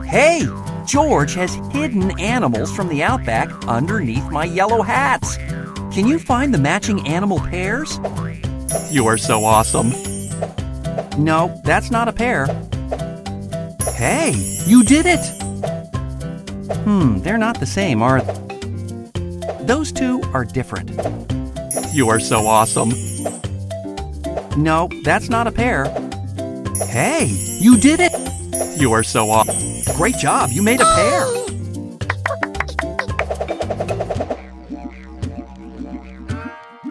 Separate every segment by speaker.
Speaker 1: Hey, George has hidden animals from the outback underneath my yellow hats. Can you find the matching animal pairs?
Speaker 2: You are so awesome.
Speaker 1: No, that's not a pair. Hey, you did it! They're not the same, are they? Those two are different.
Speaker 2: You are so awesome.
Speaker 1: No, that's not a pair. Hey, you did it!
Speaker 2: You are so awesome.
Speaker 1: Great job, you made a pair.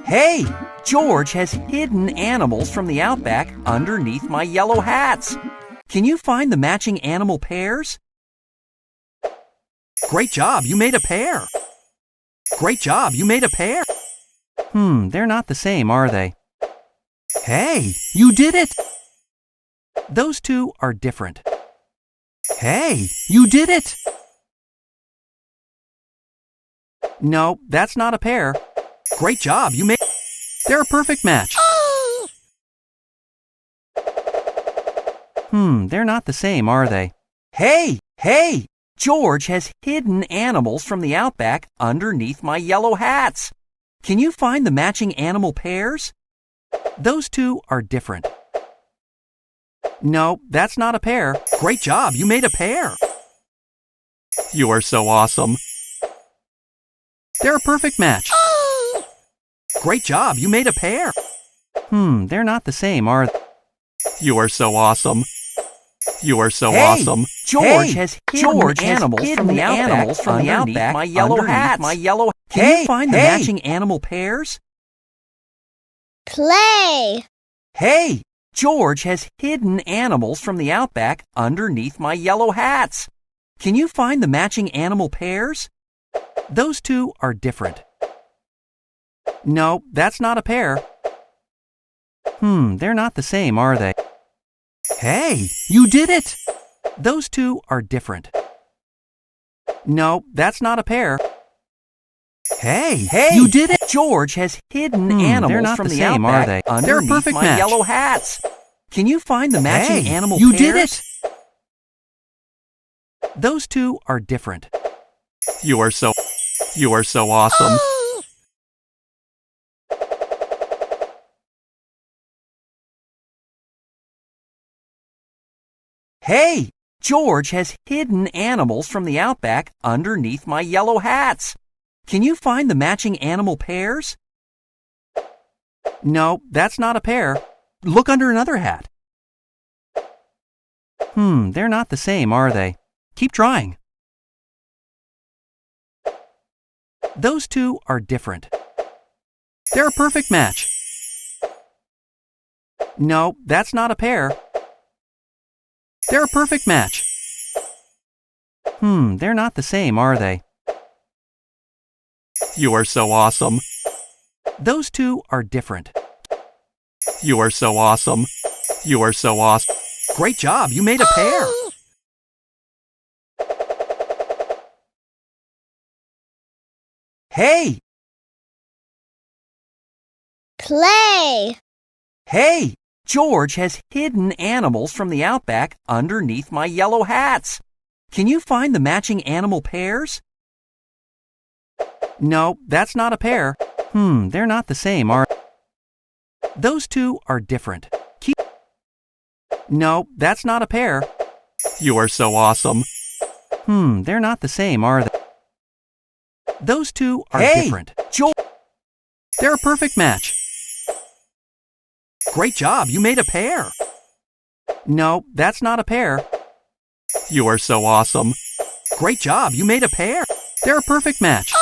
Speaker 1: Hey, George has hidden animals from the outback underneath my yellow hats. Can you find the matching animal pairs? Great job, you made a pair. Great job, you made a pair. They're not the same, are they? Hey, you did it! Those two are different. Hey, you did it! No, that's not a pair. Great job, you made... They're a perfect match. They're not the same, are they? Hey! George has hidden animals from the outback underneath my yellow hats. Can you find the matching animal pairs? Those two are different. No, that's not a pair. Great job, you made a pair.
Speaker 2: You are so awesome.
Speaker 1: They're a perfect match. Great job, you made a pair. They're not the same, are they?
Speaker 2: You are so awesome. You are so
Speaker 1: Hey,
Speaker 2: awesome.
Speaker 1: George has hidden animals from the outback my yellow hats. Can you find the matching animal pairs?
Speaker 3: Play.
Speaker 1: Hey, George has hidden animals from the outback underneath my yellow hats. Can you find the matching animal pairs? Those two are different. No, that's not a pair. They're not the same, are they? Hey, you did it! Those two are different. No, that's not a pair. Hey, you did it! George has hidden animals from the outback underneath my yellow hats. Can you find the matching animal pairs? You did it! Those two are different.
Speaker 2: You are so awesome.
Speaker 1: Hey, George has hidden animals from the outback underneath my yellow hats. Can you find the matching animal pairs? No, that's not a pair. Look under another hat. They're not the same, are they? Keep trying. Those two are different. They're a perfect match. No, that's not a pair. They're a perfect match. They're not the same, are they?
Speaker 2: You are so awesome.
Speaker 1: Those two are different.
Speaker 2: You are so awesome. You are so awesome.
Speaker 1: Great job, you made a pair. Hey!
Speaker 3: Play.
Speaker 1: Hey! George has hidden animals from the outback underneath my yellow hats. Can you find the matching animal pairs? No, that's not a pair. They're not the same, are they? Those two are different. No, that's not a pair.
Speaker 2: You are so awesome.
Speaker 1: They're not the same, are they? Those two are different. They're a perfect match. Great job, you made a pair. No, that's not a pair.
Speaker 2: You are so awesome.
Speaker 1: Great job, you made a pair. They're a perfect match.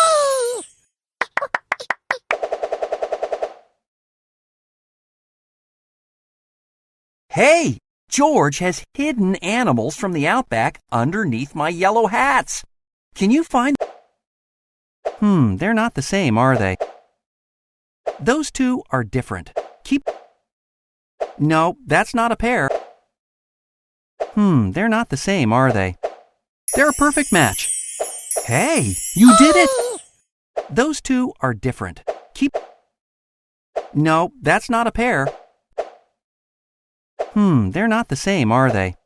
Speaker 1: Hey, George has hidden animals from the outback underneath my yellow hats. Can you find... They're not the same, are they? Those two are different. No, that's not a pair. They're not the same, are they? They're a perfect match. Hey, you did it! Those two are different. No, that's not a pair. They're not the same, are they?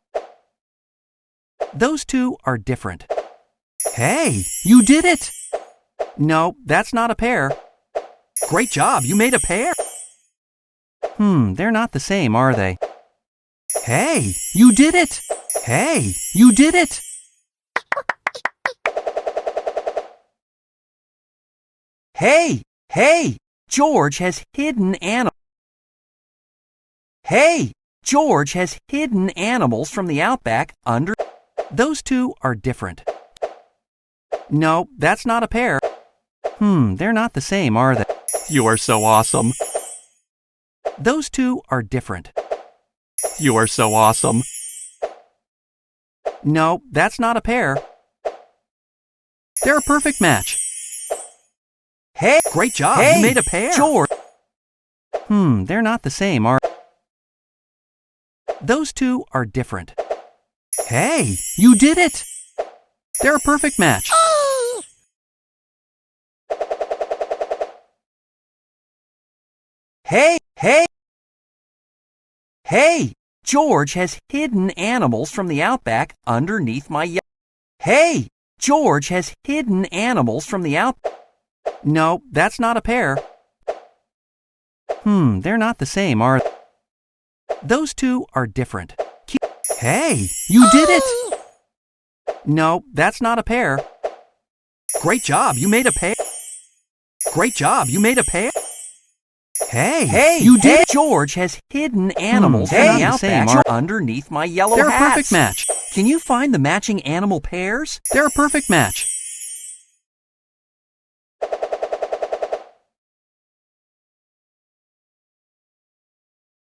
Speaker 1: Those two are different. Hey, you did it! No, that's not a pair.
Speaker 2: Great job, you made a pair.
Speaker 1: They're not the same, are they? Hey, you did it! Hey, you did it! Hey, George has hidden animals. Hey, George has hidden animals from the outback under. Those two are different. No, that's not a pair. They're not the same, are they?
Speaker 2: You are so awesome.
Speaker 1: Those two are different.
Speaker 2: You are so awesome.
Speaker 1: No, that's not a pair. They're a perfect match. Hey,
Speaker 2: Great job, you made a pair.
Speaker 1: George. They're not the same, are they? Those two are different. Hey, you did it! They're a perfect match. Hey, George has hidden animals from the outback underneath my Hey, George has hidden animals from the No, that's not a pair. They're not the same, are they? Those two are different. Hey, you did it! No, that's not a pair.
Speaker 2: Great job, you made a pair. Great job, you made a pair.
Speaker 1: Hey, you did it! George has hidden animals from the outback underneath my yellow hat. They're a perfect match. Can you find the matching animal pairs? They're a perfect match.